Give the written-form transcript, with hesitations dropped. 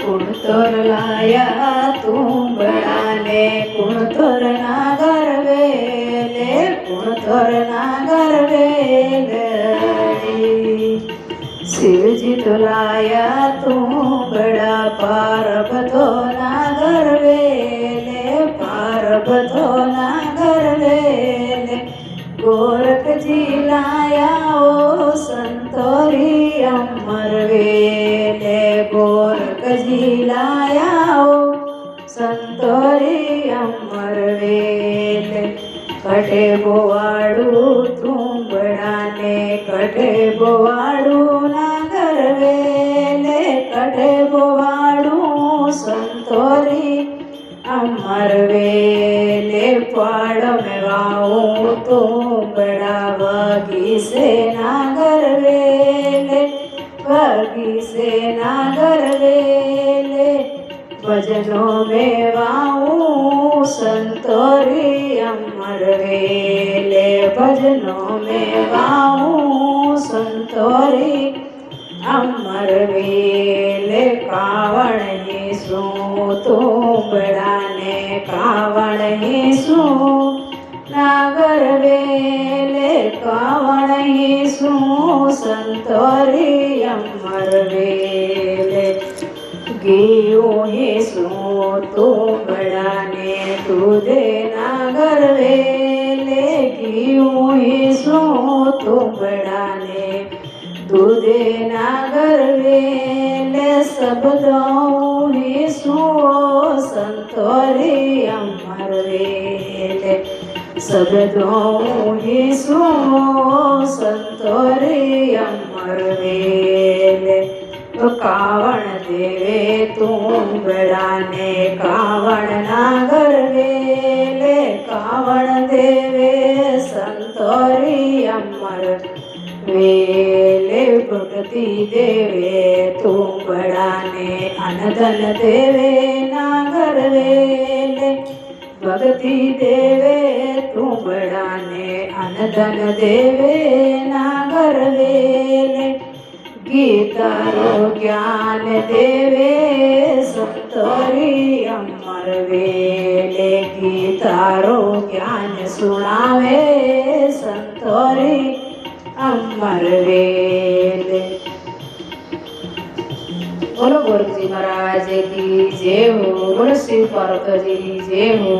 कुण तोर लाया तुंबड़ा ने कुण तोर नागर वेले कुण तोर नागर वेले शिवजी तो लाया तुंबड़ा पार्वतो नागर वेले पार्वतो नागर वेले गोरख जी लाया ओ संतोरी अमर वेले गोरख जी लाया ओ संतोरी अमर वेले कटे बोवाड़ू तुंबड़ा ने कटे बोवाड़ू नागर वेले कटे बोवाड़ू संतोरी अमर वेले पाड़ में वाऊं तुंबड़ा वगी से नागर वेले वगी से नागर वेले भजनों में वाऊं संतोरी अमर वेले भजनों में वाऊं संतोरी अमर वेले कावण ही सू तुंबड़ा ने कावण ही सू नागर वेले कावण ही सू संतोरी अमर वेले गियो ही सू तुंबड़ा ने तुझे नागर वेले गियो ही सू तुंबड़ा ने तुझे नागर वेले शब्दों ही सू संतोरी अमर वेले शब्दों ही सू संतोरी अमर वेले कावण देवे तुंबड़ा ने कावण नागर वेले कावण देवे संतोरी अमर वेले भक्ति देवे तुंबड़ा ने अनधन देवे नागर वेले भक्ति देवे तुंबड़ा ने अनधन देवे नागर वेले गीता रो ज्ञान देवे संतोरी अमर वेले गीता रो ज्ञान सुनावे संतोरी अमर वेले। बोलो गोरख जी महाराज की जय हो। बोलो शिव पार्वती जी की जय हो।